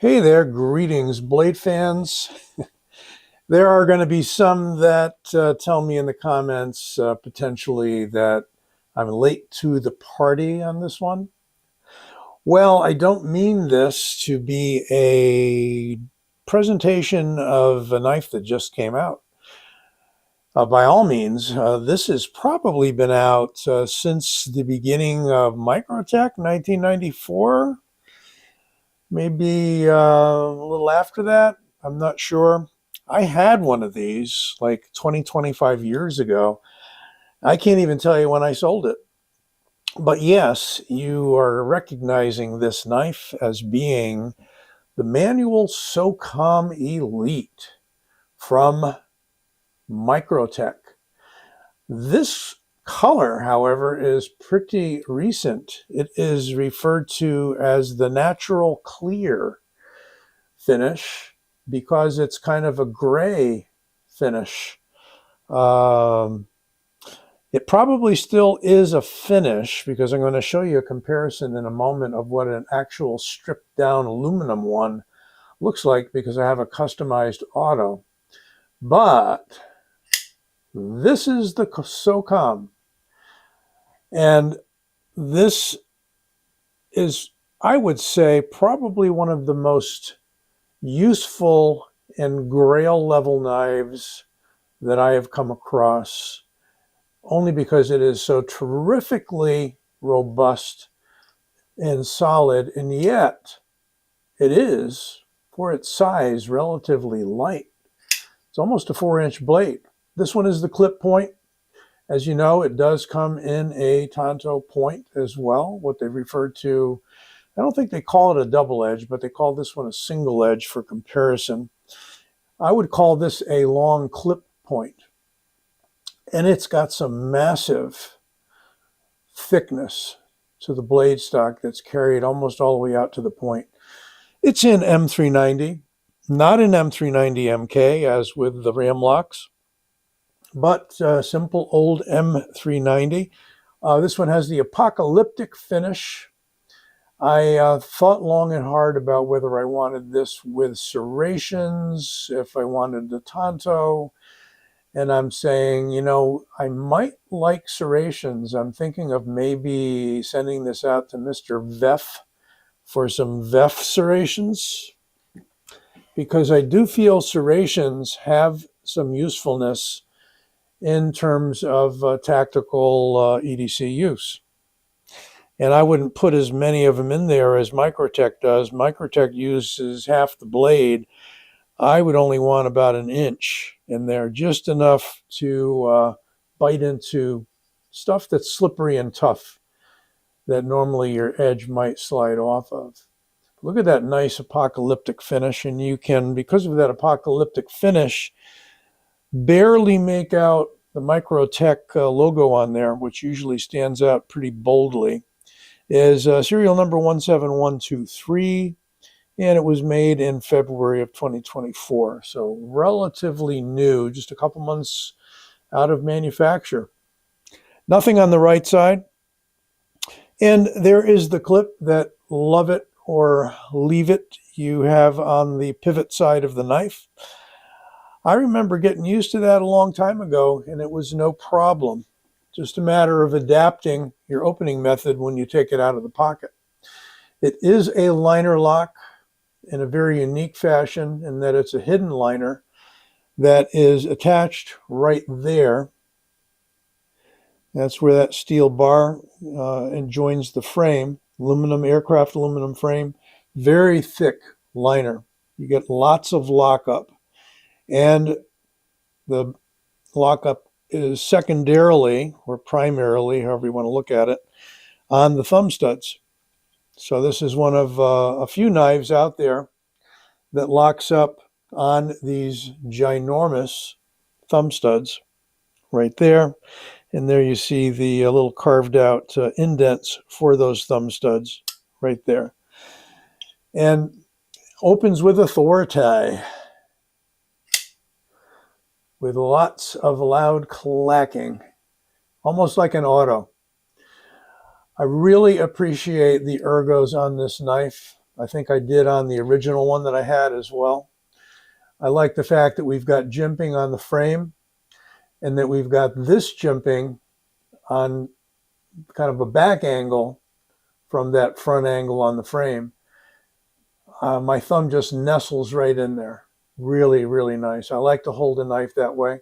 Hey there, greetings, blade fans. There are going to be some that tell me in the comments potentially that I'm late to the party on this one. Well, I don't mean this to be a presentation of a knife that just came out. By all means, this has probably been out since the beginning of Microtech, 1994. Maybe a little after that. I'm not sure. I had one of these like 20, 25 years ago. I can't even tell you when I sold it. But yes, you are recognizing this knife as being the manual Socom Elite from Microtech. This color, however, is pretty recent. It is referred to as the natural clear finish because it's kind of a gray finish. It probably still is a finish because I'm going to show you a comparison in a moment of what an actual stripped down aluminum one looks like because I have a customized auto. But this is the Socom. And this is, I would say, probably one of the most useful and grail level knives that I have come across, only because it is so terrifically robust and solid, and yet it is, for its size, relatively light. It's almost a 4-inch blade. This one is the clip point. As you know, it does come in a tanto point as well, what they refer to. I don't think they call it a double edge, but they call this one a single edge for comparison. I would call this a long clip point. And it's got some massive thickness to the blade stock that's carried almost all the way out to the point. It's in M390, not in M390 MK as with the ram locks, but simple old M390. This one has the apocalyptic finish. I thought long and hard about whether I wanted this with serrations, if I wanted the tanto, and I'm saying, you know, I might like serrations. I'm thinking of maybe sending this out to Mr. Veff for some Veff serrations, because I do feel serrations have some usefulness in terms of tactical EDC use. And I wouldn't put as many of them in there as Microtech does. Microtech uses half the blade. I would only want about an inch in there, just enough to bite into stuff that's slippery and tough that normally your edge might slide off of. Look at that nice apocalyptic finish, and you can, because of that apocalyptic finish, barely make out the Microtech logo on there, which usually stands out pretty boldly. Is serial number 17123, and it was made in February of 2024. So relatively new, just a couple months out of manufacture. Nothing on the right side. And there is the clip that love it or leave it you have on the pivot side of the knife. I remember getting used to that a long time ago, and it was no problem. Just a matter of adapting your opening method when you take it out of the pocket. It is a liner lock in a very unique fashion in that it's a hidden liner that is attached right there. That's where that steel bar joins the frame. Aircraft aluminum frame. Very thick liner. You get lots of lockup. And the lockup is secondarily, or primarily, however you want to look at it, on the thumb studs. So this is one of a few knives out there that locks up on these ginormous thumb studs right there. And there you see the little carved out indents for those thumb studs right there. And opens with authority, with lots of loud clacking, almost like an auto. I really appreciate the ergos on this knife. I think I did on the original one that I had as well. I like the fact that we've got jimping on the frame and that we've got this jimping on kind of a back angle from that front angle on the frame. My thumb just nestles right in there. Really, really nice. I like to hold a knife that way.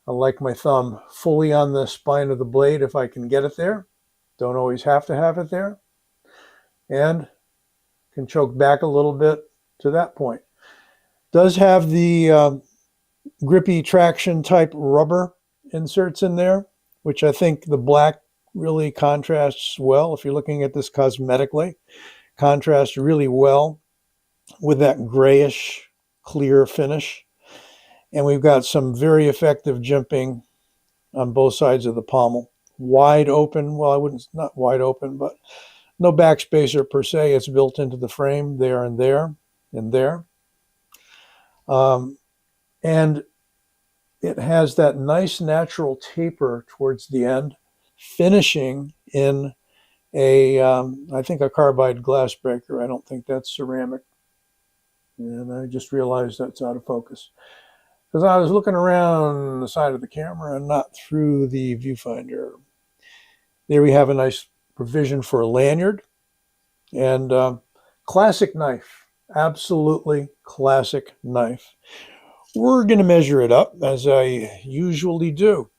I like my thumb fully on the spine of the blade if I can get it there. Don't always have to have it there. And can choke back a little bit to that point. Does have the grippy traction type rubber inserts in there, which I think the black really contrasts well. If you're looking at this cosmetically, contrasts really well with that grayish clear finish. And we've got some very effective jimping on both sides of the pommel. Wide open, well, I wouldn't, not wide open, but no backspacer per se. It's built into the frame there and there and there. And it has that nice natural taper towards the end, finishing in a, I think a carbide glass breaker. I don't think that's ceramic. And I just realized that's out of focus, because I was looking around the side of the camera and not through the viewfinder. There we have a nice provision for a lanyard, and classic knife, absolutely classic knife. We're going to measure it up as I usually do.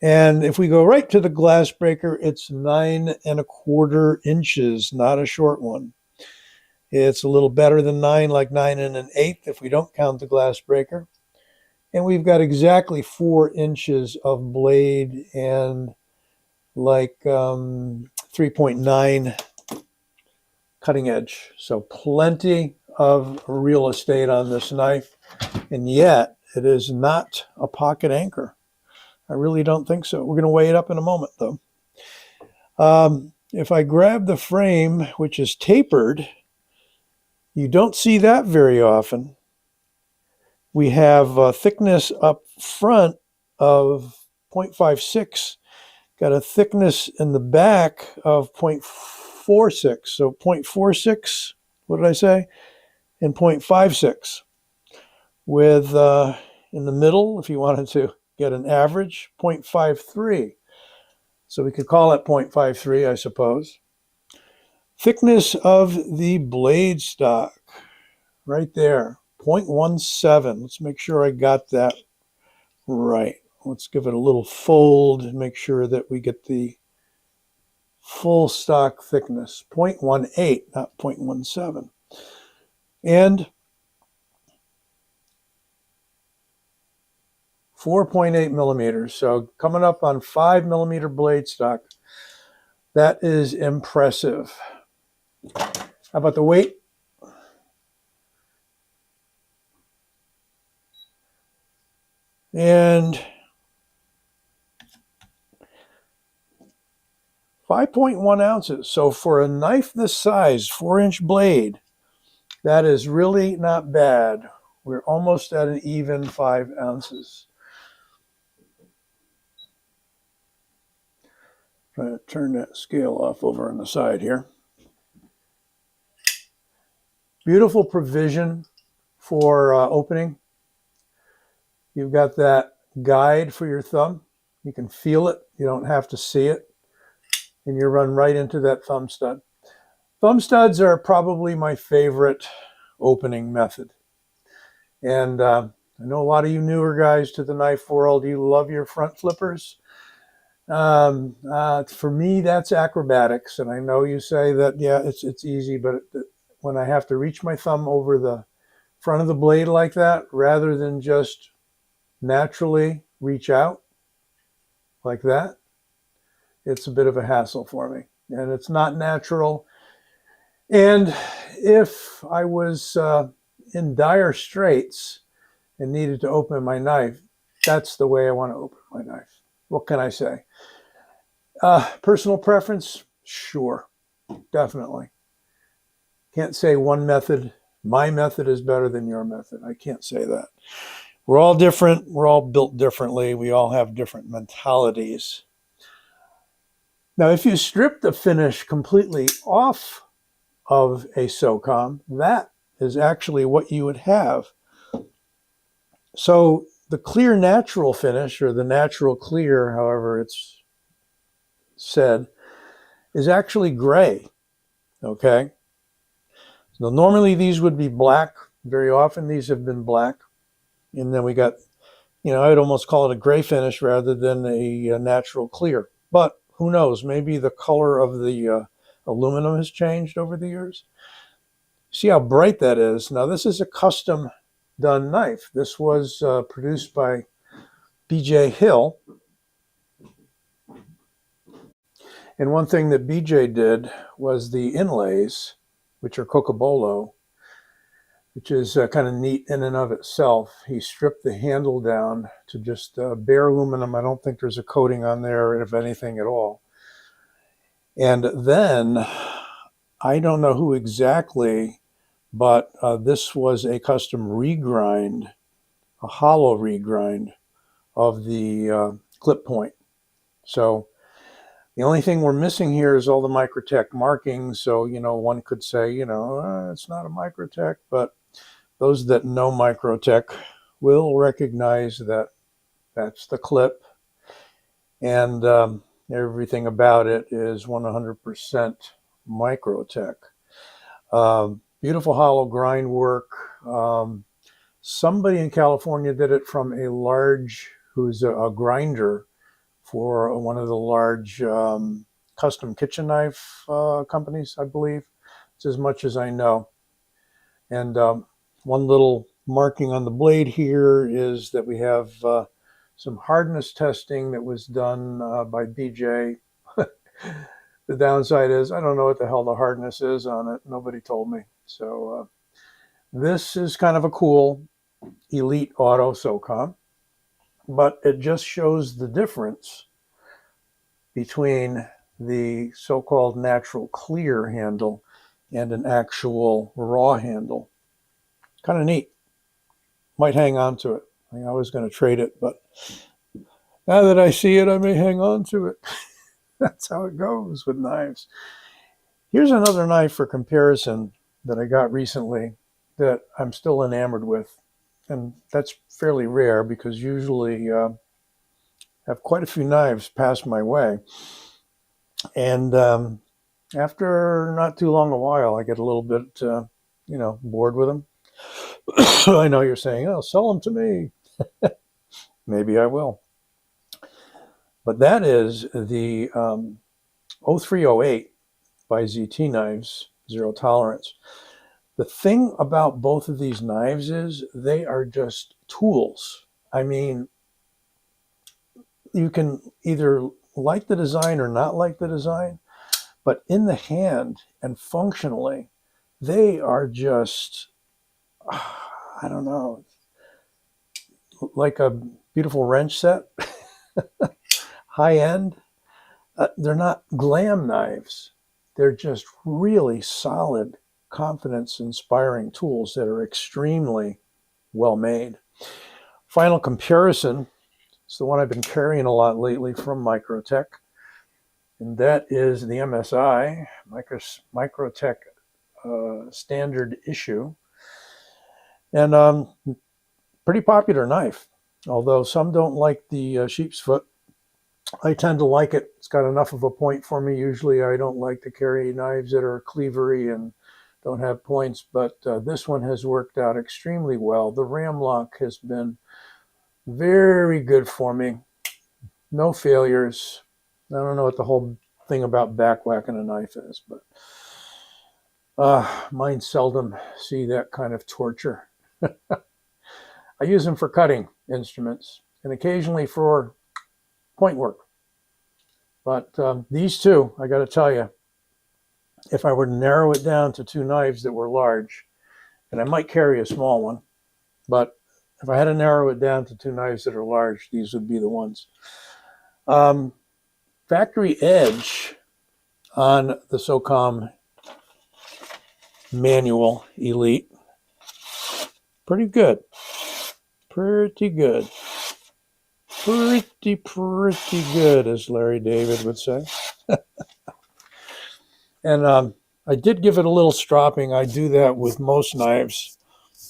And if we go right to the glass breaker, it's 9 1/4 inches, not a short one. It's a little better than 9, like 9 1/8 if we don't count the glass breaker. And we've got exactly 4 inches of blade and like 3.9 cutting edge. So plenty of real estate on this knife. And yet it is not a pocket anchor. I really don't think so. We're going to weigh it up in a moment, though. If I grab the frame, which is tapered, you don't see that very often. We have a thickness up front of 0.56, got a thickness in the back of 0.46. So 0.46, what did I say? And 0.56. With in the middle, if you wanted to get an average, 0.53. So we could call it 0.53, I suppose. Thickness of the blade stock, right there, 0.17. Let's make sure I got that right. Let's give it a little fold and make sure that we get the full stock thickness, 0.18, not 0.17. And 4.8 millimeters. So coming up on 5 millimeter blade stock. That is impressive. How about the weight? And 5.1 ounces. So for a knife this size, 4-inch blade, that is really not bad. We're almost at an even 5 ounces. Try to turn that scale off over on the side here. Beautiful provision for opening. You've got that guide for your thumb. You can feel it. You don't have to see it. And you run right into that thumb stud. Thumb studs are probably my favorite opening method. And I know a lot of you newer guys to the knife world, you love your front flippers. For me, that's acrobatics. And I know you say that, yeah, it's easy, but when I have to reach my thumb over the front of the blade like that, rather than just naturally reach out like that, it's a bit of a hassle for me. And it's not natural. And if I was in dire straits and needed to open my knife, that's the way I want to open my knife. What can I say? Personal preference? Sure, definitely. Can't say one method, my method is better than your method. I can't say that. We're all different. We're all built differently. We all have different mentalities. Now, if you strip the finish completely off of a Socom, that is actually what you would have. So the clear natural finish, or the natural clear, however it's said, is actually gray, okay? So normally these would be black. Very often these have been black. And then we got, I'd almost call it a gray finish rather than a natural clear. But who knows? Maybe the color of the aluminum has changed over the years. See how bright that is. Now, this is a custom done knife. This was produced by BJ Hill. And one thing that BJ did was the inlays, which are cocobolo, which is kind of neat in and of itself. He stripped the handle down to just bare aluminum. I don't think there's a coating on there, if anything at all. And then, I don't know who exactly, but this was a custom regrind, a hollow regrind of the clip point. So the only thing we're missing here is all the Microtech markings. So, one could say, it's not a Microtech, but those that know Microtech will recognize that that's the clip, and everything about it is 100% Microtech. Beautiful hollow grind work. Somebody in California did it from who's a grinder for one of the large custom kitchen knife companies, I believe. It's as much as I know. And one little marking on the blade here is that we have some hardness testing that was done by BJ. The downside is I don't know what the hell the hardness is on it. Nobody told me. So this is kind of a cool Elite Auto Socom, but it just shows the difference between the so-called natural clear handle and an actual raw handle. Kind of neat. Might hang on to it. I was going to trade it, but now that I see it, I may hang on to it. That's how it goes with knives. Here's another knife for comparison that I got recently that I'm still enamored with. And that's fairly rare because usually I have quite a few knives pass my way. And after not too long a while, I get a little bit, bored with them. I know you're saying, oh, sell them to me. Maybe I will. But that is the 0308 by ZT Knives, Zero Tolerance. The thing about both of these knives is they are just tools. I mean, you can either like the design or not like the design, but in the hand and functionally, they are just, I don't know, like a beautiful wrench set, high end. They're not glam knives. They're just really solid, confidence-inspiring tools that are extremely well made. Final comparison is the one I've been carrying a lot lately from Microtech, and that is the MSI, Microtech standard issue. And pretty popular knife, although some don't like the sheep's foot. I tend to like it. It's got enough of a point for me. Usually I don't like to carry knives that are cleavery and don't have points, but this one has worked out extremely well. The ram lock has been very good for me. No failures. I don't know what the whole thing about back whacking a knife is, but mine seldom see that kind of torture. I use them for cutting instruments and occasionally for point work. But these two, I got to tell you, if I were to narrow it down to two knives that were large, and I might carry a small one, but if I had to narrow it down to two knives that are large, these would be the ones. Factory edge on the Socom manual Elite. Pretty good. Pretty good. Pretty good, as Larry David would say. And I did give it a little stropping. I do that with most knives.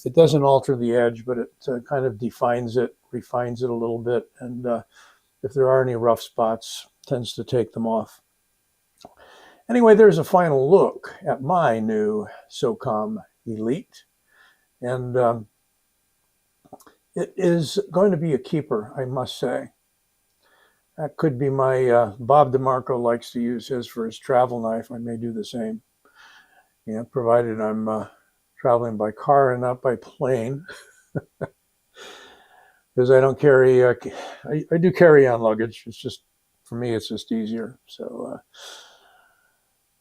It doesn't alter the edge, but it kind of defines it, refines it a little bit. And if there are any rough spots, tends to take them off. Anyway, there's a final look at my new Socom Elite. And it is going to be a keeper, I must say. That could be my, Bob DeMarco likes to use his for his travel knife. I may do the same. Yeah, provided I'm traveling by car and not by plane. Because I don't carry, I do carry on luggage. It's just, for me, it's just easier. So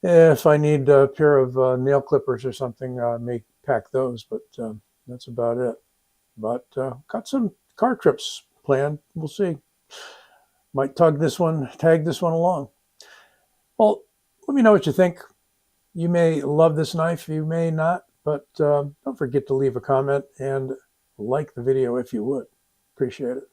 if I need a pair of nail clippers or something, I may pack those, but that's about it. But got some car trips planned. We'll see. Might tag this one along. Well, let me know what you think. You may love this knife, you may not, but don't forget to leave a comment and like the video if you would. Appreciate it.